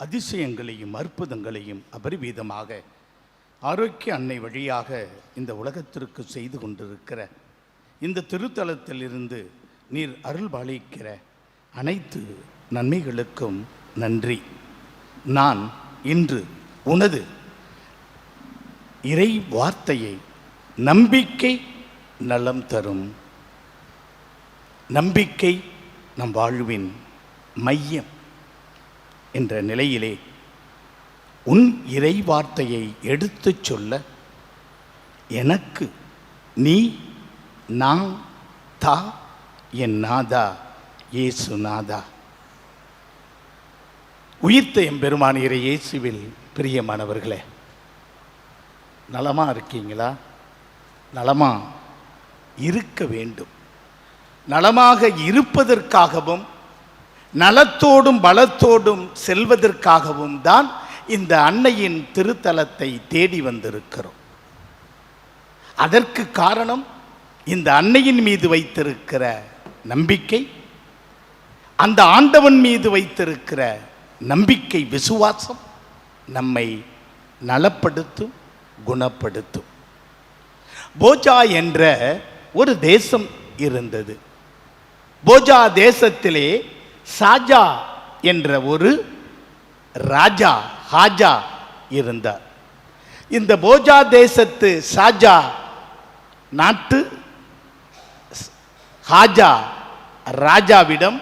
அதிசயங்களையும் அற்புதங்களையும் அபரிவிதமாக ஆரோக்கிய அன்னை வழியாக இந்த உலகத்திற்கு செய்து கொண்டிருக்கிற இந்த திருத்தலத்திலிருந்து நீர் அருள் பாலிக்கிற அனைத்து நன்மைகளுக்கும் நன்றி. நான் இன்று உனது இறை வார்த்தையை நம்பிக்கை நலம் தரும், நம்பிக்கை நம் வாழ்வின் மையம் என்ற நிலையிலே உன் இறை வார்த்தையை எடுத்துச் சொல்ல எனக்கு நீ நான் தா என் நாதா இயேசு நாதா. உயிர்த்த எம்பெருமான் இறை இயேசுவில் பிரியமானவர்களே, நலமா இருக்கீங்களா? நலமா இருக்க வேண்டும். நலமாக இருப்பதற்காகவும் நலத்தோடும் பலத்தோடும் செல்வதற்காகவும் தான் இந்த அன்னையின் திருத்தலத்தை தேடி வந்திருக்கிறோம். அதற்கு காரணம் இந்த அன்னையின் மீது வைத்திருக்கிற நம்பிக்கை, அந்த ஆண்டவன் மீது வைத்திருக்கிற நம்பிக்கை, விசுவாசம் நம்மை நலப்படுத்தும், குணப்படுத்தும். போஜா என்ற ஒரு தேசம் இருந்தது. போஜா தேசத்திலே சாஜா என்ற ஒரு ராஜா ஹாஜா இருந்தார். இந்த போஜா தேசத்து சாஜா நாட்டு ஹாஜா ராஜாவிடம்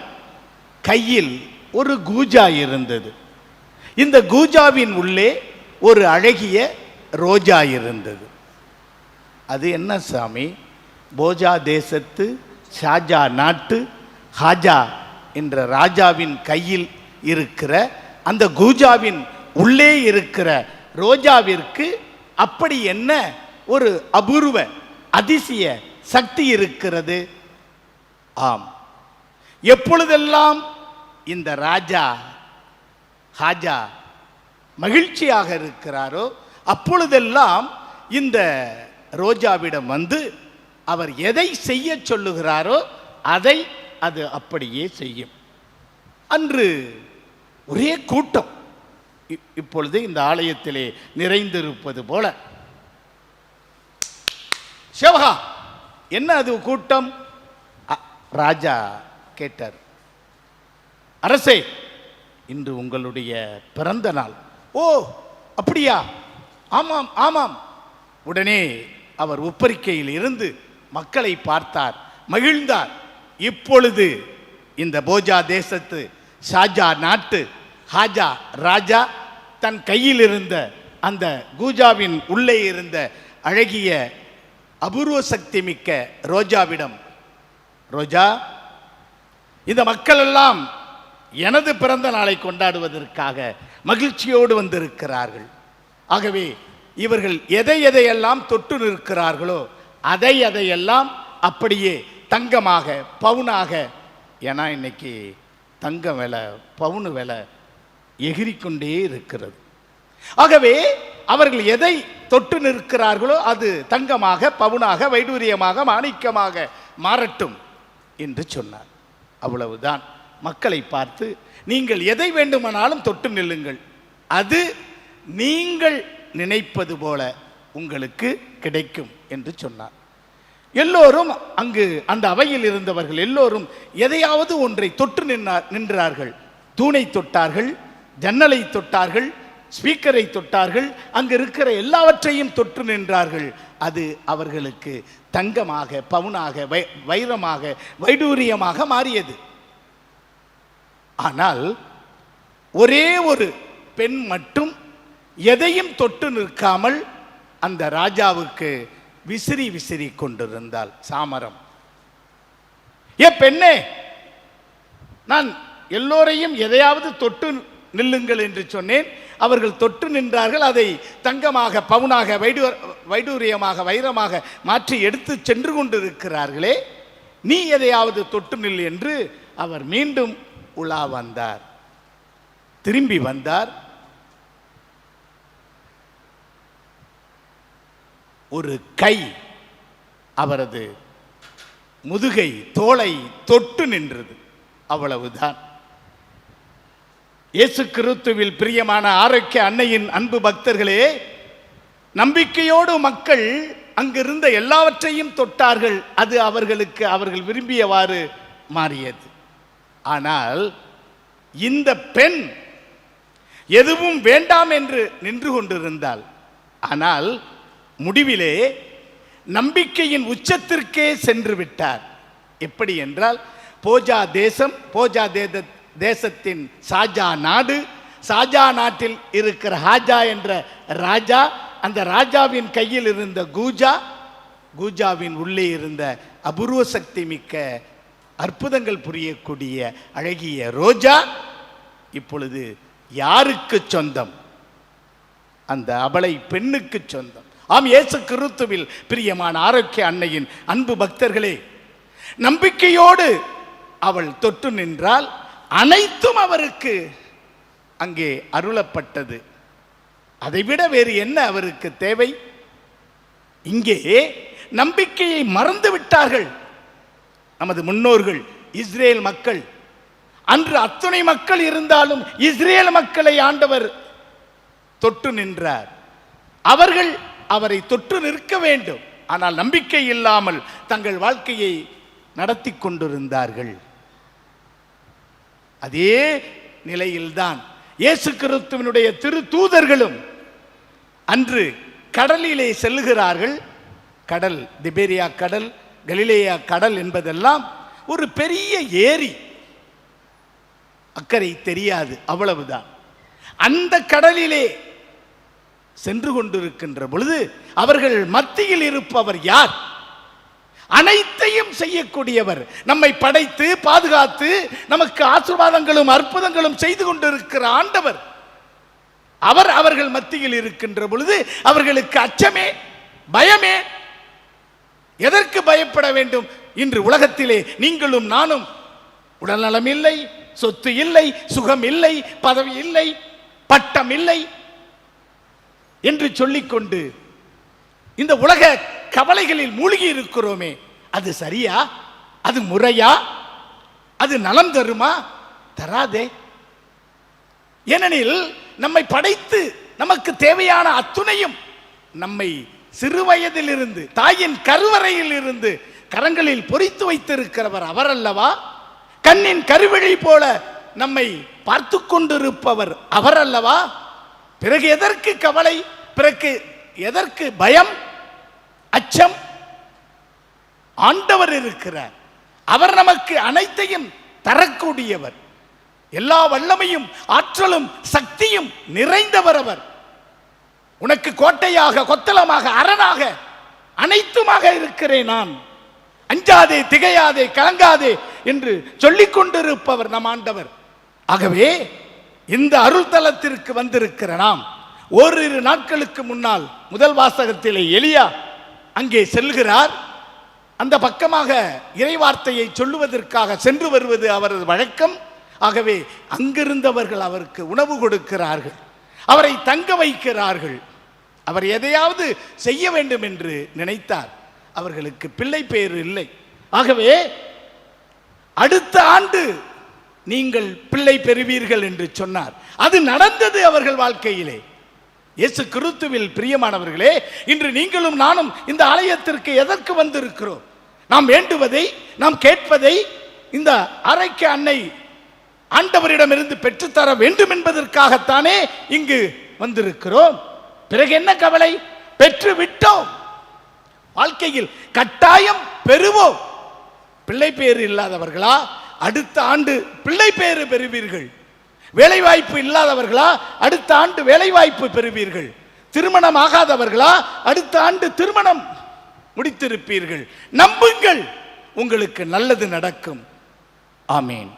கையில் ஒரு கூஜா இருந்தது. இந்த கூஜாவின் உள்ளே ஒரு அழகிய ரோஜா இருந்தது. அது என்ன சாமி? போஜா தேசத்து ஷாஜா நாட்டு ஹாஜா என்ற ராஜாவின் கையில் இருக்கிற அந்த கூஜாவின் உள்ளே இருக்கிற ரோஜாவிற்கு அப்படி என்ன ஒரு அபூர்வ அதிசய சக்தி இருக்கிறது? ஆம், எப்பொழுதெல்லாம் இந்த ராஜா ஹாஜா மகிழ்ச்சியாக இருக்கிறாரோ அப்பொழுதெல்லாம் இந்த ரோஜாவிடம் வந்து அவர் எதை செய்ய சொல்லுகிறாரோ அதை அது அப்படியே செய்யும். அன்று ஒரே கூட்டம், இப்பொழுது இந்த ஆலயத்திலே நிறைந்திருப்பது போல. சிவகா, என்ன அது கூட்டம்? ராஜா கேட்டார், அரசே, இன்று உங்களுடைய பிறந்த நாள். ஓ, அப்படியா? ஆமாம் ஆமாம். உடனே அவர் உப்பரிக்கையில் இருந்து மக்களை பார்த்தார், மகிழ்ந்தார். இப்பொழுது இந்த போஜா தேசத்து ஷாஜா நாட்டு ஹாஜா ராஜா தன் கையில் இருந்த அந்த கூஜாவின் உள்ளே இருந்த அழகிய அபூர்வ சக்தி மிக்க ரோஜாவிடம், ரோஜா, இந்த மக்கள் எல்லாம் எனது பிறந்த நாளை கொண்டாடுவதற்காக மகிழ்ச்சியோடு வந்திருக்கிறார்கள். ஆகவே இவர்கள் எதை எதையெல்லாம் தொட்டு நிற்கிறார்களோ அதையெல்லாம் அப்படியே தங்கமாக, பவுனாக, ஏன்னா இன்னைக்கு தங்கம் விலை, பவுனு விலை எகிரிக்கொண்டே இருக்கிறது. ஆகவே அவர்கள் எதை தொட்டு நிற்கிறார்களோ அது தங்கமாக, பவுனாக, வைடூரியமாக, மாணிக்கமாக மாறட்டும் என்று சொன்னார். அவ்வளவுதான். மக்களை பார்த்து, நீங்கள் எதை வேண்டுமானாலும் தொட்டு நில்லுங்கள், அது நீங்கள் நினைப்பது போல உங்களுக்கு கிடைக்கும் என்று சொன்னார். எல்லோரும் அங்கு அந்த அவையில் இருந்தவர்கள் எல்லோரும் எதையாவது ஒன்றை தொட்டு நின்றார்கள். தூணை தொட்டார்கள், ஜன்னலை தொட்டார்கள், ஸ்பீக்கரை தொட்டார்கள், அங்கு இருக்கிற எல்லாவற்றையும் தொட்டு நின்றார்கள். அது அவர்களுக்கு தங்கமாக, பவுனாக, வைரமாக, வைடூரியமாக மாறியது. ஆனால் ஒரே ஒரு பெண் மட்டும் எதையும் தொட்டு நிற்காமல் அந்த ராஜாவுக்கு விசிறி விசிறி கொண்டிருந்தாள். சாமரம். ஏ பெண்ணே, நான் எல்லோரையும் எதையாவது தொட்டு நில்லுங்கள் என்று சொன்னேன். அவர்கள் தொட்டு நின்றார்கள். அதை தங்கமாக, பவுனாக, வைடூரியமாக, வைரமாக மாற்றி எடுத்து சென்று கொண்டிருக்கிறார்களே, நீ எதையாவது தொட்டு நில் என்று அவர் மீண்டும் உலா வந்தார். திரும்பி வந்தார். ஒரு கை அவரது முதுகை, தோளை தொட்டு நின்றது. அவ்வளவுதான். இயேசு கிறிஸ்துவில் பிரியமான ஆரோக்கிய அன்னையின் அன்பு பக்தர்களே, நம்பிக்கையோடு மக்கள் அங்கிருந்த எல்லாவற்றையும் தொட்டார்கள். அது அவர்கள் விரும்பியவாறு மாறியது. ஆனால் இந்த பெண் எதுவும் வேண்டாம் என்று நின்று கொண்டிருந்தாள். ஆனால் முடிவிலே நம்பிக்கையின் உச்சத்திற்கே சென்று விட்டார். எப்படி என்றால், போஜா தேசத்தின் ஷாஜா நாடு, ஷாஜா நாட்டில் இருக்கிற ஹாஜா என்ற ராஜா, அந்த ராஜாவின் கையில் இருந்த கூஜாவின் உள்ளே இருந்த அபூர்வ சக்தி மிக்க அற்புதங்கள் புரியக்கூடிய அழகிய ரோஜா இப்பொழுது யாருக்கு சொந்தம்? அந்த அபலை பெண்ணுக்கு சொந்தம். ஆம், இயேசு கிறிஸ்துவில் பிரியமான ஆரோக்கிய அன்னையின் அன்பு பக்தர்களே, நம்பிக்கையோடு அவள் தொட்டு நின்றால் அனைத்தும் அவருக்கு அங்கே அருளப்பட்டது. அதைவிட வேறு என்ன அவருக்கு தேவை? இங்கே நம்பிக்கையை மறந்து விட்டார்கள் நமது முன்னோர்கள், இஸ்ரேல் மக்கள். அன்று அத்துணை மக்கள் இருந்தாலும் இஸ்ரேல் மக்களை ஆண்டவர் தொட்டு நின்றார். அவர்கள் அவரை தொட்டு நிற்க வேண்டும். ஆனால் நம்பிக்கை இல்லாமல் தங்கள் வாழ்க்கையை நடத்தி கொண்டிருந்தார்கள். அதே நிலையில்தான் இயேசு கிறிஸ்துவினுடைய திரு தூதர்களும் அன்று கடலிலே செல்லுகிறார்கள். கடல், திபேரியா கடல், கலிலேயா கடல் என்பதெல்லாம் ஒரு பெரிய ஏரி, அக்கறை தெரியாது, அவ்வளவுதான். அந்த கடலிலே சென்று கொண்டிருக்கின்ற பொழுது அவர்கள் மத்தியில் இருப்பவர் யார்? அனைத்தையும் செய்யக்கூடியவர், நம்மை படைத்து பாதுகாத்து நமக்கு ஆசீர்வாதங்களும் அற்புதங்களும் செய்து கொண்டிருக்கிற ஆண்டவர். அவர்கள் மத்தியில் இருக்கின்ற பொழுது அவர்களுக்கு அச்சமே, பயமே? எதற்கு பயப்பட வேண்டும்? இன்று உலகத்திலே நீங்களும் நானும் உடல்நலம் இல்லை, சொத்து இல்லை, சுகம் இல்லை, பதவி இல்லை, பட்டம் இல்லை என்று சொல்லிக்கொண்டு இந்த உலக கவலைகளில் மூழ்கி இருக்கிறோமே, அது சரியா? அது முறையா? அது நலம் தருமா? தராதே. ஏனெனில் நம்மை படைத்து நமக்கு தேவையான அத்துணையும் நம்மை சிறு வயதிலிருந்து தாயின் கருவறையில் இருந்து கரங்களில் பொறித்து வைத்திருக்கிறவர் அவர் அல்லவா? கண்ணின் கருவிழி போல நம்மை பார்த்து கொண்டிருப்பவர் அவர் அல்லவா? பிறகு எதற்கு கவலை? பிறகு எதற்கு பயம், அச்சம்? ஆண்டவர் இருக்கிறார். அவர் நமக்கு அனைத்தையும் தரக்கூடியவர். எல்லா வல்லமையும் ஆற்றலும் சக்தியும் நிறைந்தவர் அவர். உனக்கு கோட்டையாக, கொத்தளமாக, அரணாக, அனைத்துமாக இருக்கிறேன் நான், அஞ்சாதே, திகையாதே, கலங்காதே என்று சொல்லிக் கொண்டிருப்பவர் நம் ஆண்டவர். ஆகவே இந்த அருள் தலத்திற்கு வந்திருக்கிற நாம் ஓரிரு நாட்களுக்கு முன்னால் முதல் வாசகத்திலே எலியா அங்கே செல்கிறார். அந்த பக்கமாக இறைவார்த்தையை சொல்லுவதற்காக சென்று வருவது அவரது வழக்கம். ஆகவே அங்கிருந்தவர்கள் அவருக்கு உணவு கொடுக்கிறார்கள், அவரை தங்க வைக்கிறார்கள். அவர் எதையாவது செய்ய வேண்டும் என்று நினைத்தார். அவர்களுக்கு பிள்ளை பேறு இல்லை. ஆகவே அடுத்த ஆண்டு நீங்கள் பிள்ளை பெறுவீர்கள் என்று சொன்னார். அது நடந்தது அவர்கள் வாழ்க்கையிலே. இயேசு கிறிஸ்துவில் பிரியமானவர்களே, இன்று நீங்களும் நானும் இந்த ஆலயத்திற்கு எதற்கு வந்திருக்கிறோம்? நாம் வேண்டுவதை, நாம் கேட்பதை இந்த ஆரோக்கிய அன்னை ஆண்டவரிடமிருந்து பெற்றுத்தர வேண்டும் என்பதற்காகத்தானே இங்கு வந்திருக்கிறோம். பிறகு என்ன கவலை? பெற்று விட்டோம். வாழ்க்கையில் கட்டாயம் பெறுவோம். பிள்ளை பேறு இல்லாதவர்களா? அடுத்த ஆண்டு பிள்ளை பேறு பெறுவீர்கள். வேலை வாய்ப்பு இல்லாதவர்களா? அடுத்த ஆண்டு வேலை வாய்ப்பு பெறுவீர்கள். திருமணம் ஆகாதவர்களா? அடுத்த ஆண்டு திருமணம் முடித்திருப்பீர்கள். நம்புங்கள், உங்களுக்கு நல்லது நடக்கும். ஆமீன்.